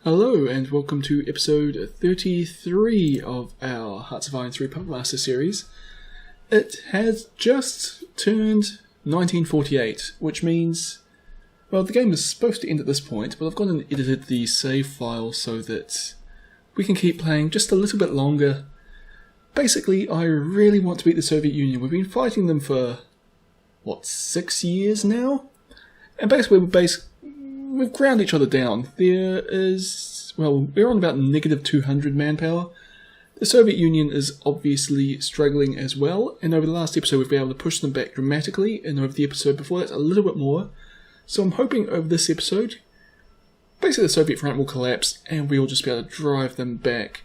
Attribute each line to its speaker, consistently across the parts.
Speaker 1: Hello and welcome to episode 33 of our Hearts of Iron 3 Puppet Master series. It has just turned 1948, which means, well, the game is supposed to end at this point, but I've gone and edited the save file so that we can keep playing just a little bit longer. Basically, I really want to beat the Soviet Union. We've been fighting them for, 6 years now? And basically we've ground each other down. There is, we're on about negative 200 manpower. The Soviet Union is obviously struggling as well, and over the last episode we've been able to push them back dramatically, and over the episode before that a little bit more. So I'm hoping over this episode, basically the Soviet front will collapse and we'll just be able to drive them back.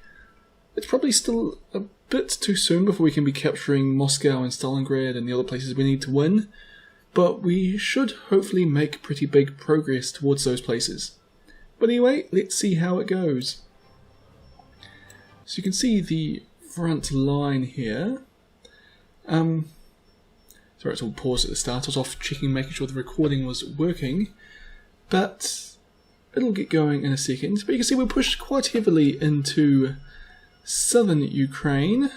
Speaker 1: It's probably still a bit too soon before we can be capturing Moscow and Stalingrad and the other places we need to win, but we should hopefully make pretty big progress towards those places. But anyway, let's see how it goes. So you can see the front line here. Sorry, it's all paused at the start. I was off checking, making sure the recording was working, but it'll get going in a second. But you can see we're pushed quite heavily into southern Ukraine,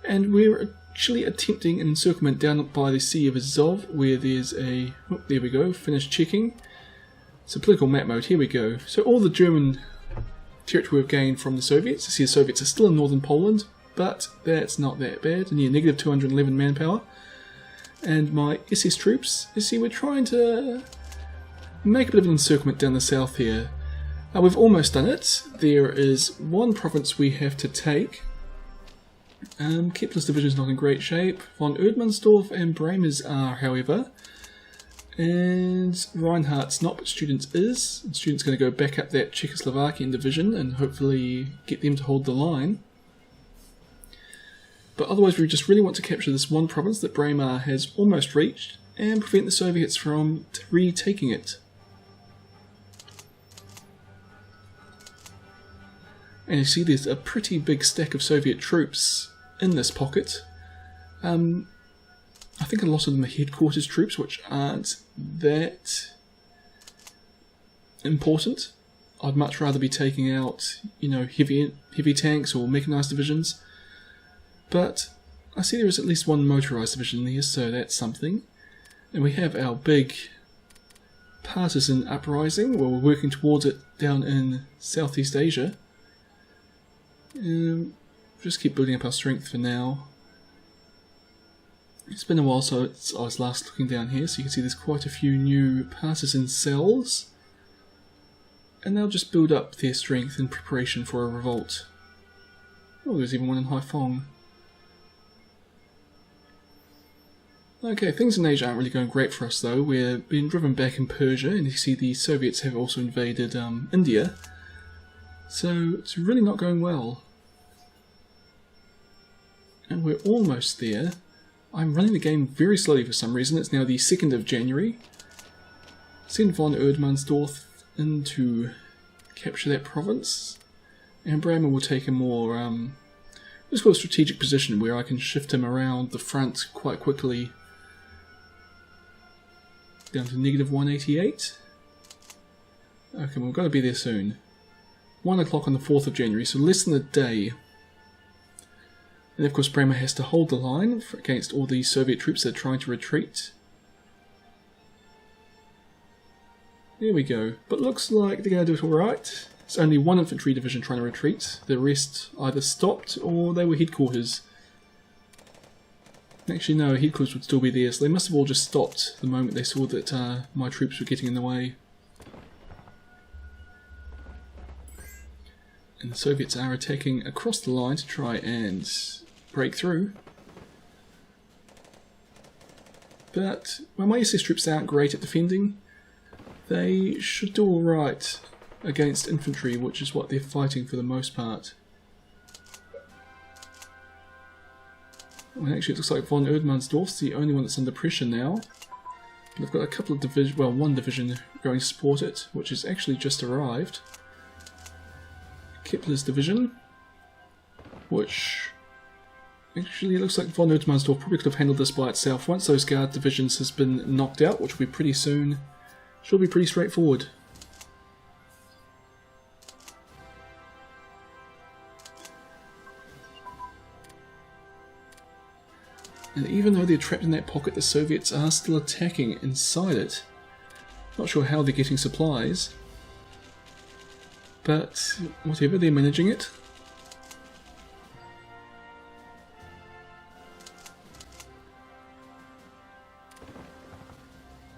Speaker 1: and we're actually attempting an encirclement down by the Sea of Azov, where there's a... oh, there we go, finished checking. So political map mode, here we go. So all the German territory we've gained from the Soviets. You see the Soviets are still in northern Poland, but that's not that bad. And yeah, negative 211 manpower. And my SS troops, you see we're trying to make a bit of an encirclement down the south here. We've almost done it. There is one province we have to take. Kepler's division is not in great shape. Von Erdmannsdorf and Bremer's are, however. And Reinhardt's not, but Student's is. And Student's going to go back up that Czechoslovakian division and hopefully get them to hold the line. But otherwise we just really want to capture this one province that Bremer has almost reached and prevent the Soviets from retaking it. And you see there's a pretty big stack of Soviet troops in this pocket. I think a lot of them are headquarters troops, which aren't that important. I'd much rather be taking out, heavy tanks or mechanized divisions. But I see there is at least one motorized division there, so that's something. And we have our big partisan uprising, where we're working towards it down in Southeast Asia. Just keep building up our strength for now. It's been a while since I was last looking down here, so you can see there's quite a few new partisan cells. And they'll just build up their strength in preparation for a revolt. Oh, there's even one in Haiphong. Okay, things in Asia aren't really going great for us though. We're being driven back in Persia, and you see the Soviets have also invaded India. So it's really not going well. And we're almost there. I'm running the game very slowly for some reason. It's now the 2nd of January. Send von Erdmannsdorf in to capture that province. And Bremer will take a more, let's call it a strategic position where I can shift him around the front quite quickly. Down to negative 188. Okay, well, we've got to be there soon. 1 o'clock on the 4th of January, so less than a day. And of course Bremer has to hold the line against all the Soviet troops that are trying to retreat. There we go. But looks like they're going to do it alright. It's only one infantry division trying to retreat. The rest either stopped or they were headquarters. Actually no, headquarters would still be there, so they must have all just stopped the moment they saw that my troops were getting in the way. And the Soviets are attacking across the line to try and break through. But, well, my SS troops aren't great at defending. They should do alright against infantry, which is what they're fighting for the most part. Well, actually it looks like von Erdmannsdorf's the only one that's under pressure now. But they've got a couple of divisions, well, one division going to support it, which has actually just arrived. Kepler's division, which actually looks like von Erdmannsdorf probably could have handled this by itself. Once those guard divisions has been knocked out, which will be pretty soon, should be pretty straightforward. And even though they're trapped in that pocket, the Soviets are still attacking inside it. Not sure how they're getting supplies, but whatever, they're managing it.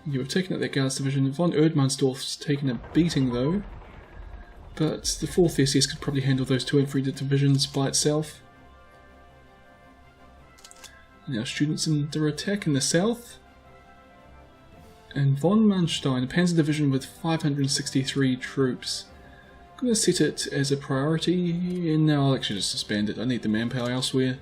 Speaker 1: You have taken out that Guards division. Von Erdmannsdorf's taken a beating though, but the 4th SS could probably handle those 2 infantry divisions by itself. Now students under attack in the south. And von Manstein, a panzer division with 563 troops. I'm going to set it as a priority, and now I'll actually just suspend it. I need the manpower elsewhere.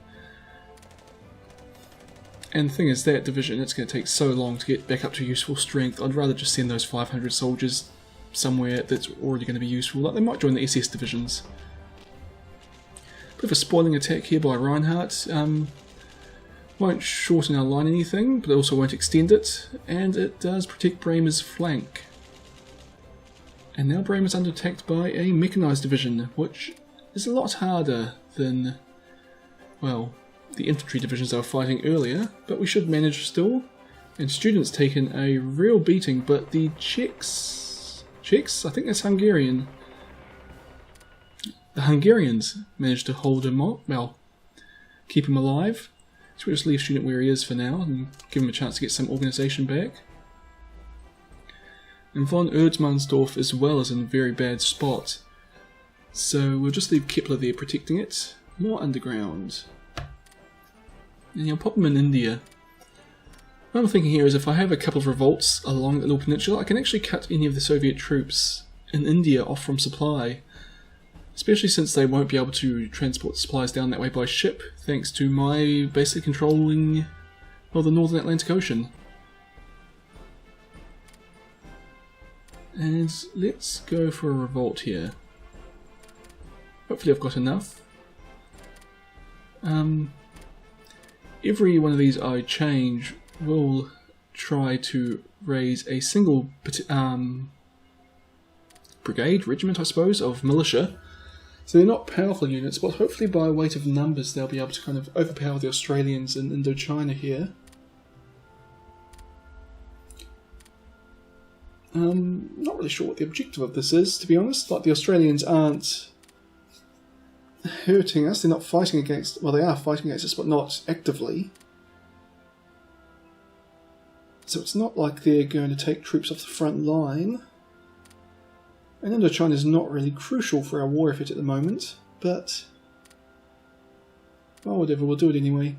Speaker 1: And the thing is, that division, it's going to take so long to get back up to useful strength. I'd rather just send those 500 soldiers somewhere that's already going to be useful. Like, they might join the SS divisions. Bit of a spoiling attack here by Reinhardt. Won't shorten our line anything, but it also won't extend it. And it does protect Bremer's flank. And now Bremer's under attack by a mechanised division, which is a lot harder than, well, the infantry divisions they were fighting earlier, but we should manage still. And students taken a real beating, but the Czechs, I think that's Hungarian. The Hungarians managed to hold him up, well, keep him alive. So we'll just leave student where he is for now and give him a chance to get some organisation back. And von Erdmannsdorf as well is in a very bad spot. So we'll just leave Kepler there protecting it. More underground. And I'll pop them in India. What I'm thinking here is if I have a couple of revolts along the little peninsula, I can actually cut any of the Soviet troops in India off from supply. Especially since they won't be able to transport supplies down that way by ship, thanks to my basically controlling, well, the Northern Atlantic Ocean. And let's go for a revolt here. Hopefully I've got enough. Every one of these I change will try to raise a single brigade, regiment I suppose, of militia. So they're not powerful units, but hopefully by weight of numbers they'll be able to kind of overpower the Australians in Indochina here. Not really sure what the objective of this is, to be honest. Like, the Australians aren't hurting us, they're not fighting against, well, they are fighting against us, but not actively. So it's not like they're going to take troops off the front line. And Indochina is not really crucial for our war effort at the moment, but, well, whatever, we'll do it anyway.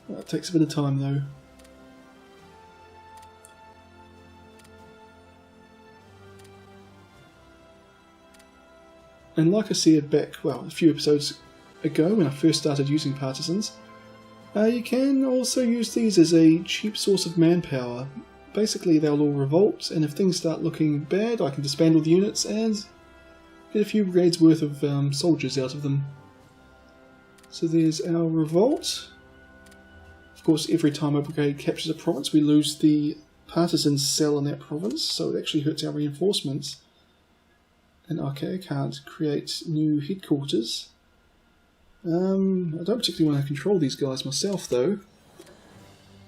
Speaker 1: That takes a bit of time though. And like I said back, well, a few episodes ago when I first started using partisans, you can also use these as a cheap source of manpower. Basically they'll all revolt, and if things start looking bad I can disband all the units and get a few brigades worth of soldiers out of them. So there's our revolt. Of course, every time a brigade captures a province we lose the partisan cell in that province, so it actually hurts our reinforcements. And okay, I can't create new headquarters. I don't particularly want to control these guys myself though,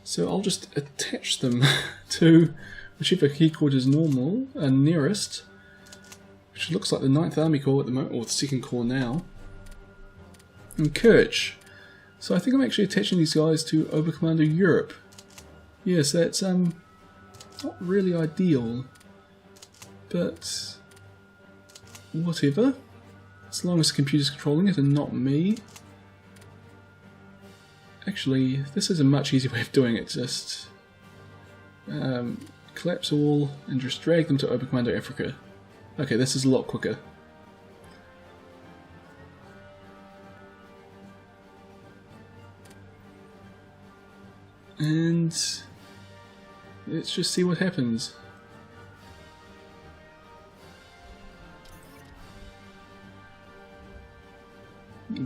Speaker 1: so I'll just attach them to whichever headquarters normal and nearest, which looks like the 9th Army Corps at the moment, or the 2nd Corps now. And Kerch. So I think I'm actually attaching these guys to Oberkommando Europe. Yes, that's not really ideal, but whatever. As long as the computer's controlling it and not me. Actually, this is a much easier way of doing it. Just collapse all and just drag them to Oberkommando Africa. Okay, this is a lot quicker. And let's just see what happens.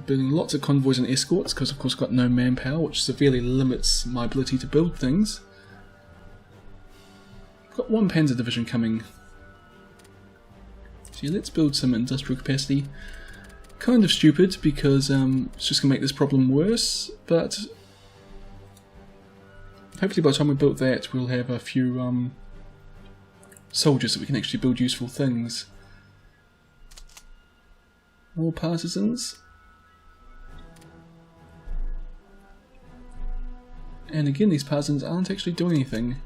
Speaker 1: Building lots of convoys and escorts because of course I've got no manpower, which severely limits my ability to build things. I've got one panzer division coming. So yeah, let's build some industrial capacity. Kind of stupid because it's just going to make this problem worse, but hopefully by the time we built that we'll have a few soldiers that we can actually build useful things. More partisans. And again, these partisans aren't actually doing anything.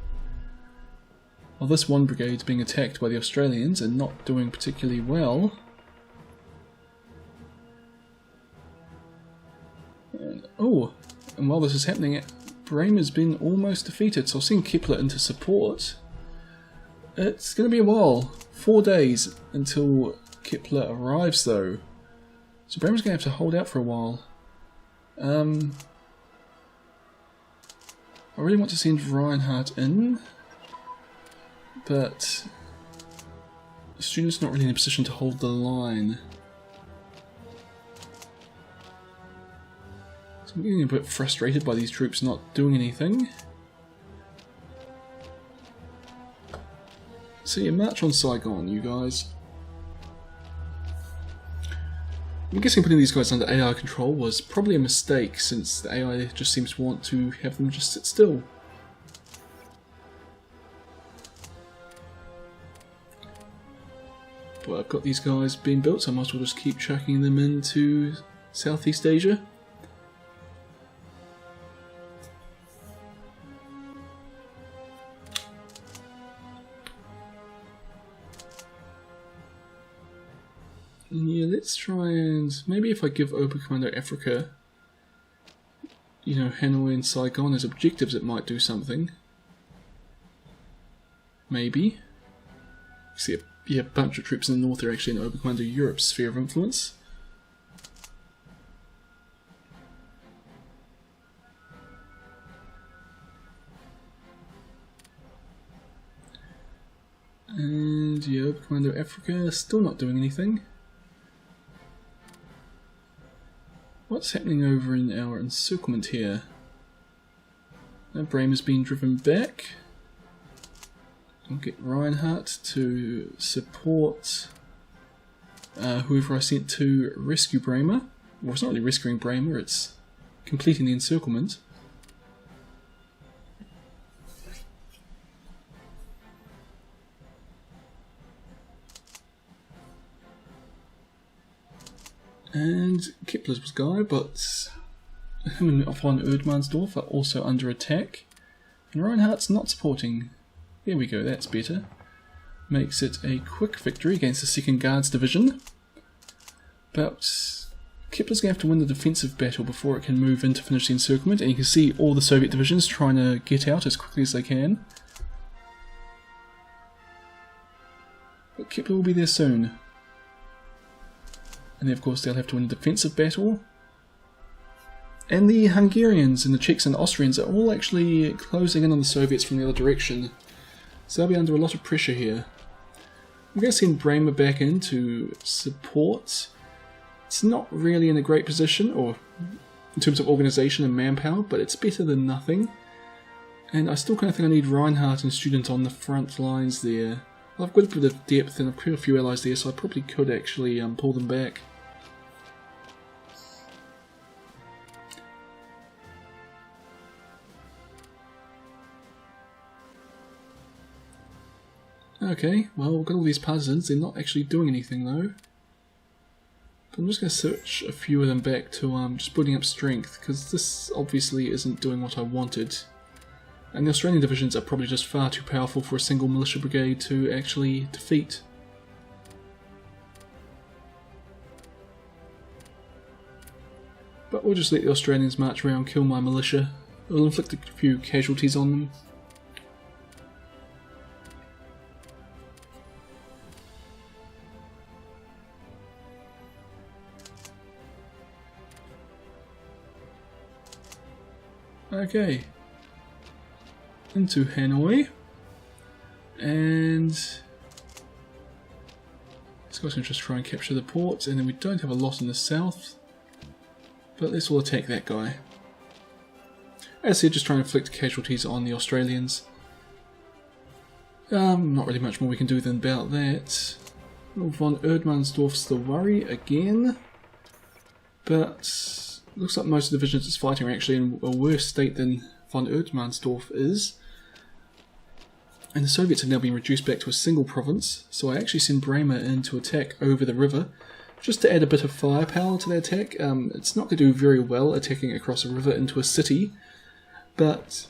Speaker 1: Well, this one brigade's being attacked by the Australians and not doing particularly well. And while this is happening, Bremer's been almost defeated, so I've seen Kepler into support. It's going to be a while. 4 days until Kepler arrives though. So Bremer's going to have to hold out for a while. I really want to send Reinhardt in, but the student's not really in a position to hold the line. So I'm getting a bit frustrated by these troops not doing anything. So yeah, march on Saigon, you guys. I'm guessing putting these guys under AI control was probably a mistake, since the AI just seems to want to have them just sit still. But I've got these guys being built, so I might as well just keep chucking them into Southeast Asia. Yeah, let's try and maybe if I give Oberkommando Africa, you know, Hanoi and Saigon as objectives, it might do something. Maybe. See, a bunch of troops in the north are actually in Oberkommando Europe's sphere of influence. And yeah, Oberkommando Africa still not doing anything. What's happening over in our encirclement here? Bremer's been driven back. I'll get Reinhardt to support whoever I sent to rescue Bremer. Well, it's not really rescuing Bremer, it's completing the encirclement. And Kepler's was guy, but him and von Erdmannsdorf are also under attack. And Reinhardt's not supporting. There we go, that's better. Makes it a quick victory against the 2nd Guards Division. But Kepler's going to have to win the defensive battle before it can move in to finish the encirclement. And you can see all the Soviet divisions trying to get out as quickly as they can. But Kepler will be there soon. And then of course they'll have to win a defensive battle. And the Hungarians and the Czechs and the Austrians are all actually closing in on the Soviets from the other direction. So they'll be under a lot of pressure here. I'm going to send Bremer back in to support. It's not really in a great position, or in terms of organisation and manpower, but it's better than nothing. And I still kind of think I need Reinhardt and Student on the front lines there. Well, I've got a bit of depth and I've got a few allies there, so I probably could actually pull them back. Okay, well, we've got all these partisans. They're not actually doing anything though. But I'm just going to switch a few of them back to just building up strength, because this obviously isn't doing what I wanted. And the Australian divisions are probably just far too powerful for a single militia brigade to actually defeat. But we'll just let the Australians march around, kill my militia. We'll inflict a few casualties on them. Okay, into Hanoi, and this guy's going to just try and capture the port, and then we don't have a lot in the south, but let's all attack that guy. As I said, just trying to inflict casualties on the Australians. Not really much more we can do than about that. Well, von Erdmannsdorf's the worry again, but looks like most of the divisions it's fighting are actually in a worse state than von Erdmannsdorf is. And the Soviets have now been reduced back to a single province, so I actually send Bremer in to attack over the river, just to add a bit of firepower to their attack. It's not going to do very well attacking across a river into a city, but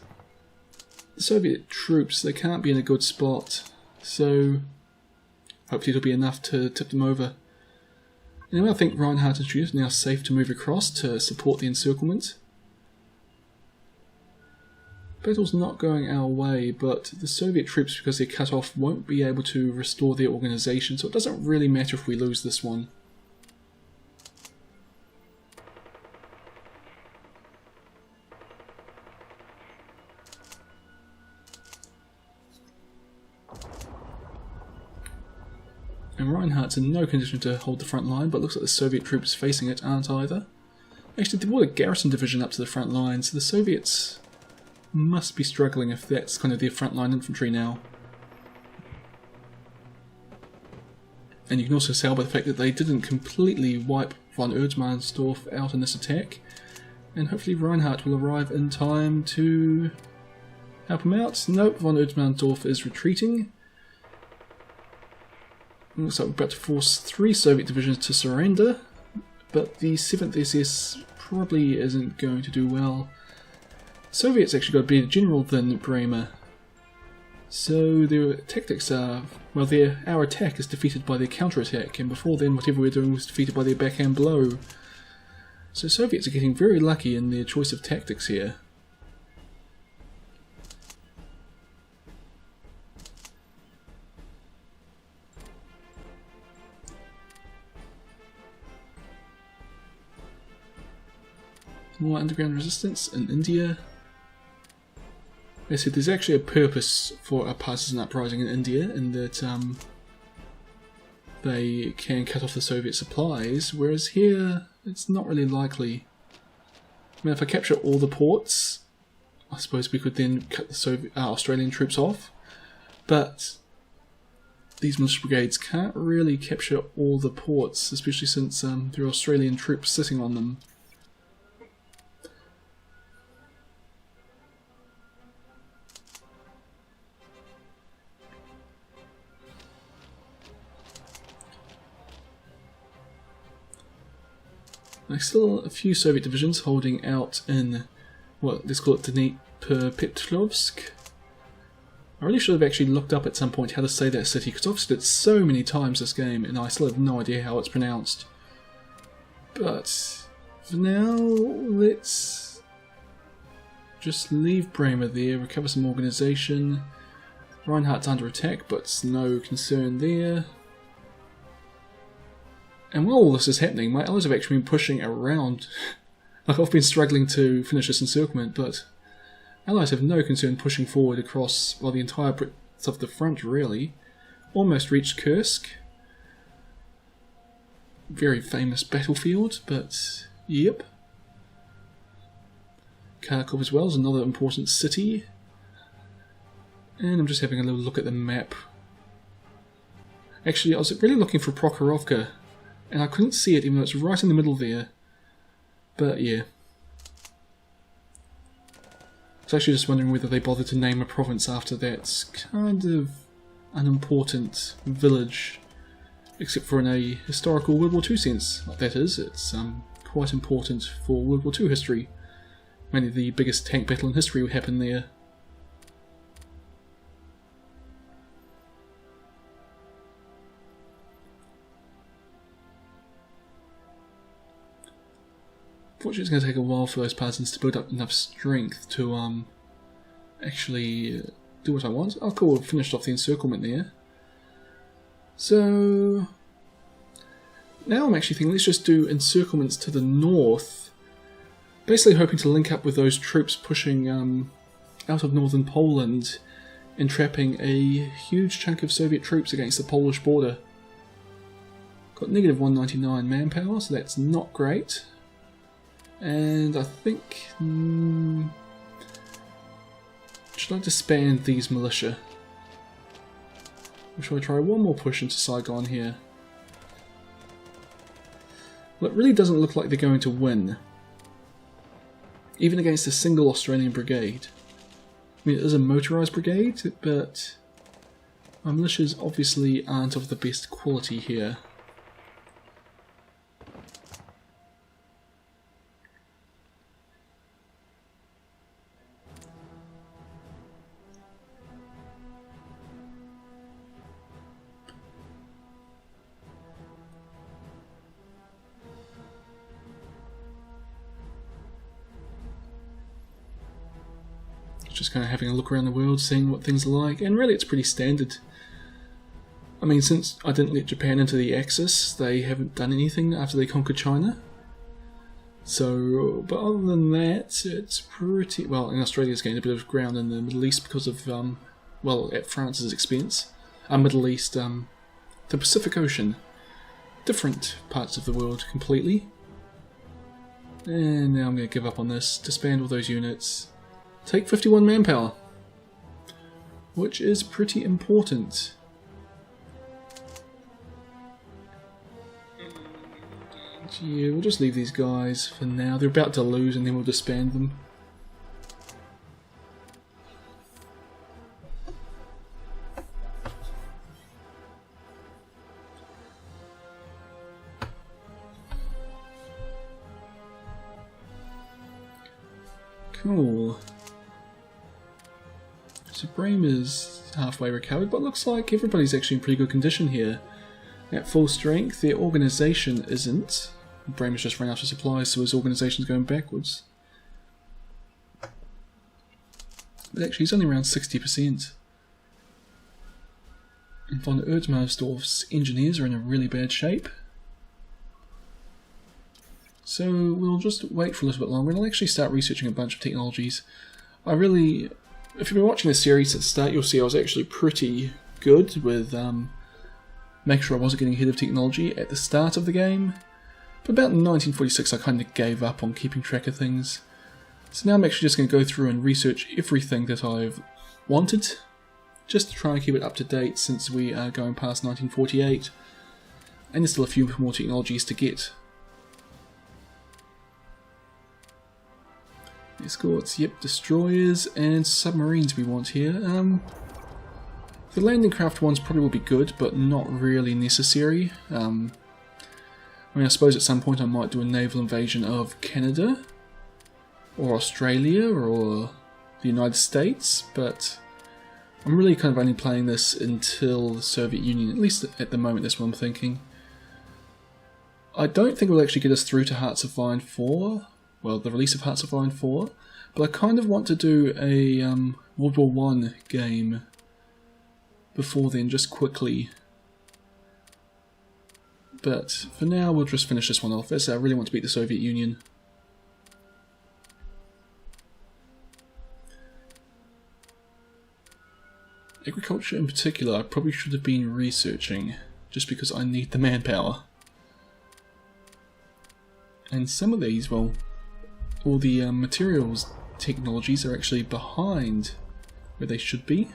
Speaker 1: the Soviet troops, they can't be in a good spot, so hopefully it'll be enough to tip them over. Anyway, I think Reinhardt and Stuart is now safe to move across to support the encirclement. Battle's not going our way, but the Soviet troops, because they're cut off, won't be able to restore their organisation, so it doesn't really matter if we lose this one. And Reinhardt's in no condition to hold the front line, but looks like the Soviet troops facing it aren't either. Actually, they brought a garrison division up to the front line, so the Soviets must be struggling if that's kind of their frontline infantry now. And you can also tell by the fact that they didn't completely wipe von Erdmannsdorf out in this attack, and hopefully Reinhardt will arrive in time to help him out. Nope, von Erdmannsdorf is retreating. Looks like we're about to force 3 Soviet divisions to surrender, but the 7th SS probably isn't going to do well. Soviets actually got a better general than Bremer, so their tactics are, well, our attack is defeated by their counterattack, and before then whatever we're doing was defeated by their backhand blow. So Soviets are getting very lucky in their choice of tactics here. More underground resistance in India. They said there's actually a purpose for a partisan uprising in India, in that they can cut off the Soviet supplies, whereas here it's not really likely. I mean, if I capture all the ports, I suppose we could then cut the Australian troops off, but these militia brigades can't really capture all the ports, especially since there are Australian troops sitting on them. There's still a few Soviet divisions holding out in, what, let's call it Dnipropetrovsk. I really should have actually looked up at some point how to say that city, because I've said it so many times this game and I still have no idea how it's pronounced. But for now, let's just leave Bremer there, recover some organisation. Reinhardt's under attack, but no concern there. And while all this is happening, my allies have actually been pushing around. Like, I've been struggling to finish this encirclement, but allies have no concern pushing forward across, well, the entire breadth of the front, really. Almost reached Kursk. Very famous battlefield, but yep. Kharkov as well is another important city. And I'm just having a little look at the map. Actually, I was really looking for Prokhorovka, and I couldn't see it even though it's right in the middle there. But yeah. I was actually just wondering whether they bothered to name a province after that kind of unimportant village. Except for in a historical World War II sense. That is, it's quite important for World War II history. Mainly the biggest tank battle in history would happen there. Fortunately, it's going to take a while for those partisans to build up enough strength to actually do what I want. Oh cool, we've finished off the encirclement there. So now I'm actually thinking let's just do encirclements to the north. Basically hoping to link up with those troops pushing out of northern Poland, entrapping a huge chunk of Soviet troops against the Polish border. Got negative 199 manpower, so that's not great. And I think... should I disband these militia? Or shall I try one more push into Saigon here? Well, it really doesn't look like they're going to win, even against a single Australian brigade. I mean, it is a motorised brigade, but our militias obviously aren't of the best quality here. Just kind of having a look around the world, seeing what things are like, and really it's pretty standard. I mean, since I didn't let Japan into the Axis, they haven't done anything after they conquered China. So, but other than that, it's pretty... Well, and Australia's gained a bit of ground in the Middle East because of, well, at France's expense. Middle East, the Pacific Ocean. Different parts of the world completely. And now I'm going to give up on this, disband all those units. Take 51 manpower, which is pretty important. Yeah, we'll just leave these guys for now. They're about to lose and then we'll disband them. Cool. So Bremen is halfway recovered, but looks like everybody's actually in pretty good condition here. At full strength, their organisation isn't. Bremen's just run out of supplies, so his organisation's going backwards. But actually, he's only around 60%. And von Erdmannsdorf's engineers are in a really bad shape. So we'll just wait for a little bit longer, and I'll actually start researching a bunch of technologies. If you've been watching this series at the start, you'll see I was actually pretty good with making sure I wasn't getting ahead of technology at the start of the game. But about 1946 I kind of gave up on keeping track of things. So now I'm actually just going to go through and research everything that I've wanted, just to try and keep it up to date since we are going past 1948. And there's still a few more technologies to get. Escorts, yep, destroyers and submarines we want here. The landing craft ones probably will be good, but not really necessary. I mean, I suppose at some point I might do a naval invasion of Canada, or Australia, or the United States, but I'm really kind of only playing this until the Soviet Union, at least at the moment that's what I'm thinking. I don't think it will actually get us through to Hearts of Iron 4. Well, the release of Hearts of Iron 4, but I kind of want to do a World War I game before then, just quickly. But for now, we'll just finish this one off, as I really want to beat the Soviet Union. Agriculture in particular, I probably should have been researching, just because I need the manpower. And some of these, well, all the materials technologies are actually behind where they should be.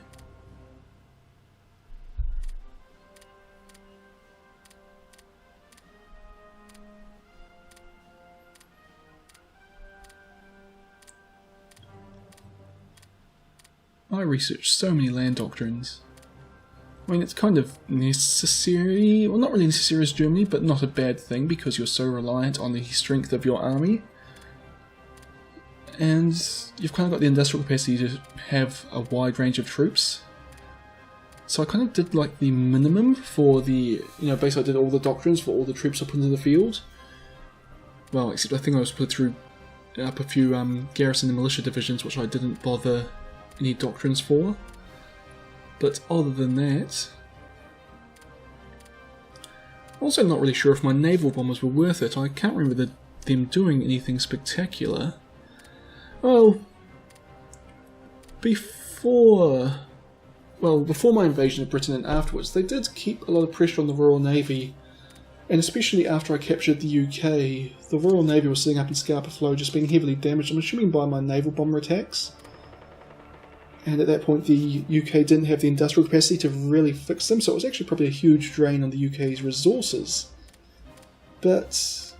Speaker 1: I researched so many land doctrines. I mean, it's kind of necessary, well, not really necessary as Germany, but not a bad thing because you're so reliant on the strength of your army. And you've kind of got the industrial capacity to have a wide range of troops. So I kind of did like the minimum for the, basically I did all the doctrines for all the troops up into the field. Well, except I think I was put through up a few garrison and militia divisions, which I didn't bother any doctrines for. But other than that, also not really sure if my naval bombers were worth it. I can't remember them doing anything spectacular. Well, before my invasion of Britain and afterwards, they did keep a lot of pressure on the Royal Navy, and especially after I captured the UK, the Royal Navy was sitting up in Scapa Flow just being heavily damaged, I'm assuming by my naval bomber attacks. And at that point the UK didn't have the industrial capacity to really fix them, so it was actually probably a huge drain on the UK's resources. But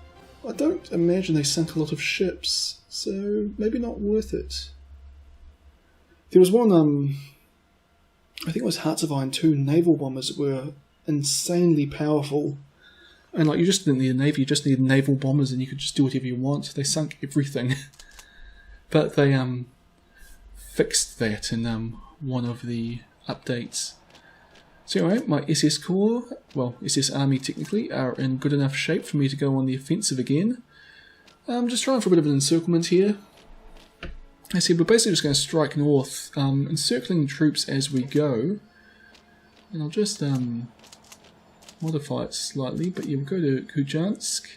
Speaker 1: I don't imagine they sunk a lot of ships, so maybe not worth it. There was one, I think it was Hearts of Iron 2 naval bombers that were insanely powerful. And like, you just didn't need a navy, you just needed naval bombers and you could just do whatever you want. They sunk everything. But they fixed that in one of the updates. So anyway, my SS Corps, well, SS Army technically, are in good enough shape for me to go on the offensive again. I'm just trying for a bit of an encirclement here. I see, we're basically just going to strike north, encircling troops as we go. And I'll just modify it slightly, but yeah, we'll go to Kujansk.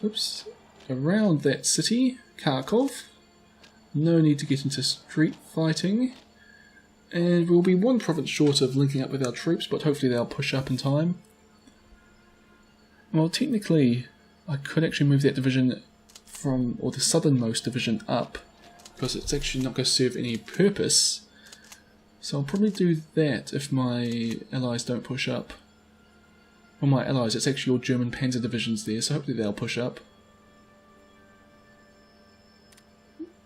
Speaker 1: Oops. Around that city, Kharkov. No need to get into street fighting. And we'll be one province short of linking up with our troops, but hopefully they'll push up in time. Well, technically, I could actually move that division from, or the southernmost division up, because it's actually not going to serve any purpose. So I'll probably do that if my allies don't push up. Well, my allies, it's actually all German panzer divisions there, so hopefully they'll push up.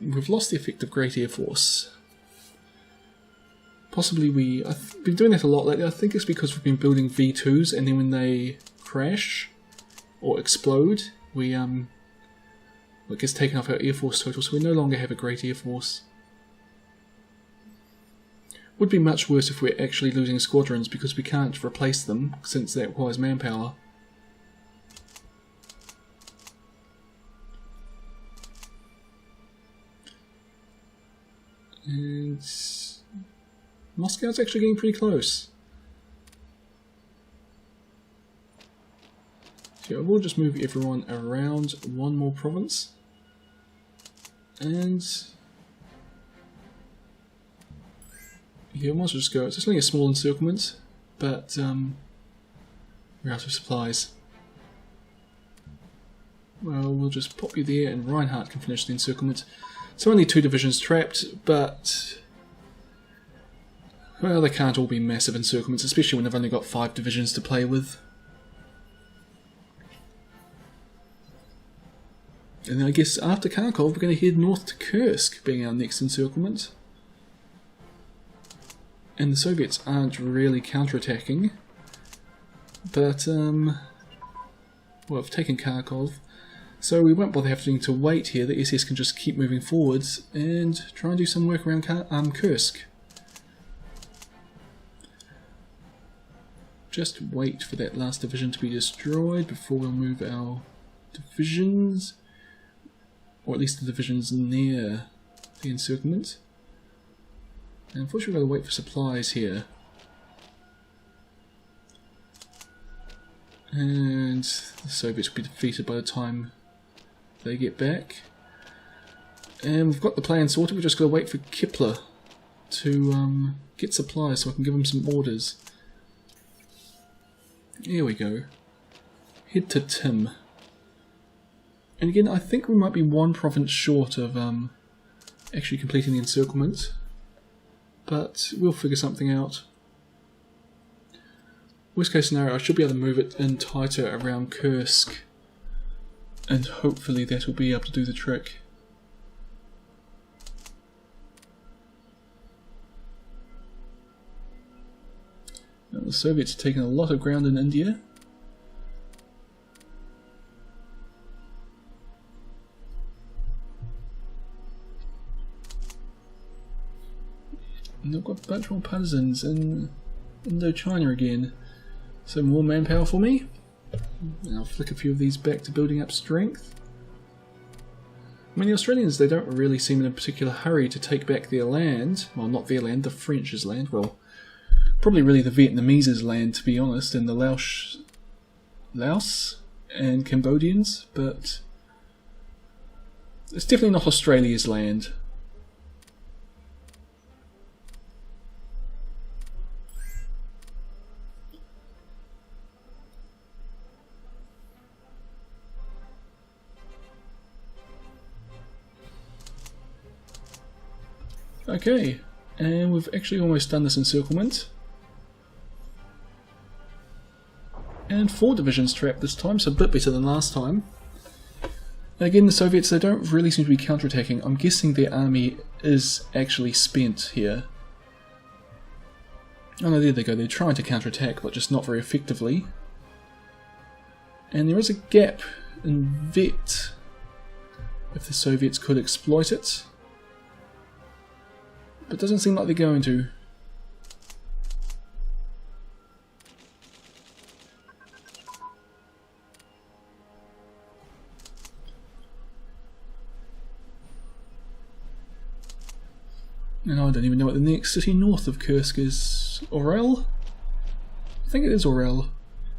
Speaker 1: We've lost the effective Great Air Force. Possibly I've been doing that a lot lately. I think it's because we've been building V2s, and then when they crash or explode, it gets taken off our Air Force total, so we no longer have a Great Air Force. Would be much worse if we're actually losing squadrons, because we can't replace them, since that requires manpower. And Moscow's actually getting pretty close. So I will just move everyone around one more province. And yeah, I might as well just go. It's only a small encirclement, but we're out of supplies. Well, we'll just pop you there, and Reinhardt can finish the encirclement. So only 2 divisions trapped, but well, they can't all be massive encirclements, especially when I've only got 5 divisions to play with. And then I guess after Kharkov, we're going to head north to Kursk, being our next encirclement. And the Soviets aren't really counterattacking, but well, I've taken Kharkov, so we won't bother having to wait here. The SS can just keep moving forwards and try and do some work around Kursk. Just wait for that last division to be destroyed before we'll move our divisions, or at least the divisions near the encirclement. And unfortunately we've got to wait for supplies here. And the Soviets will be defeated by the time they get back. And we've got the plan sorted, we've just got to wait for Kepler to get supplies so I can give him some orders. Here we go. Head to Tim. And again, I think we might be one province short of actually completing the encirclement. But we'll figure something out. Worst case scenario, I should be able to move it in tighter around Kursk, and hopefully that will be able to do the trick. Now, the Soviets have taken a lot of ground in India. And they've got a bunch more partisans in Indochina again. So more manpower for me. And I'll flick a few of these back to building up strength. I mean, the Australians, they don't really seem in a particular hurry to take back their land. Well, not their land, the French's land. Well, probably really the Vietnamese's land, to be honest, and the Laos and Cambodians, but it's definitely not Australia's land. Okay, and we've actually almost done this encirclement. and 4 divisions trapped this time, so a bit better than last time. And again, the Soviets, they don't really seem to be counterattacking. I'm guessing their army is actually spent here. Oh no, there they go, they're trying to counterattack, but just not very effectively. And there is a gap in vet, if the Soviets could exploit it. But it doesn't seem like they're going to. And I don't even know what the next city north of Kursk is. Orel? I think it is Orel.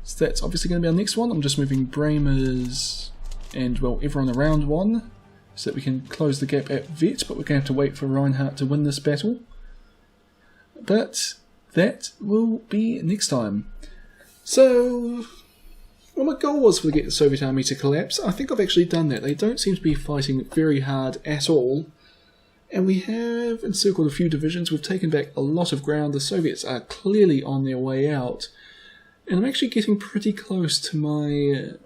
Speaker 1: So that's obviously going to be our next one. I'm just moving Bremers and, well, everyone around one so that we can close the gap at Vet, but we're going to have to wait for Reinhardt to win this battle. But that will be next time. So, well, my goal was to get the Soviet army to collapse. I think I've actually done that. They don't seem to be fighting very hard at all. And we have encircled a few divisions. We've taken back a lot of ground. The Soviets are clearly on their way out. And I'm actually getting pretty close to my,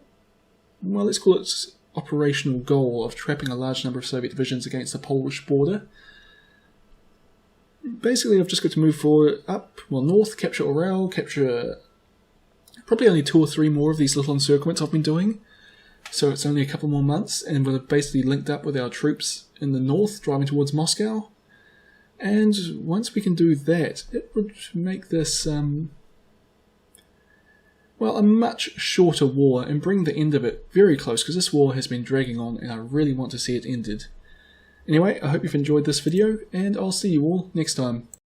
Speaker 1: well, let's call it operational goal of trapping a large number of Soviet divisions against the Polish border. Basically, I've just got to move forward, up, well, north, capture Orel, capture probably only 2 or 3 more of these little encirclements I've been doing. So it's only a couple more months, and we're basically linked up with our troops in the north, driving towards Moscow. And once we can do that, it would make this, well, a much shorter war and bring the end of it very close, because this war has been dragging on and I really want to see it ended. Anyway, I hope you've enjoyed this video, and I'll see you all next time.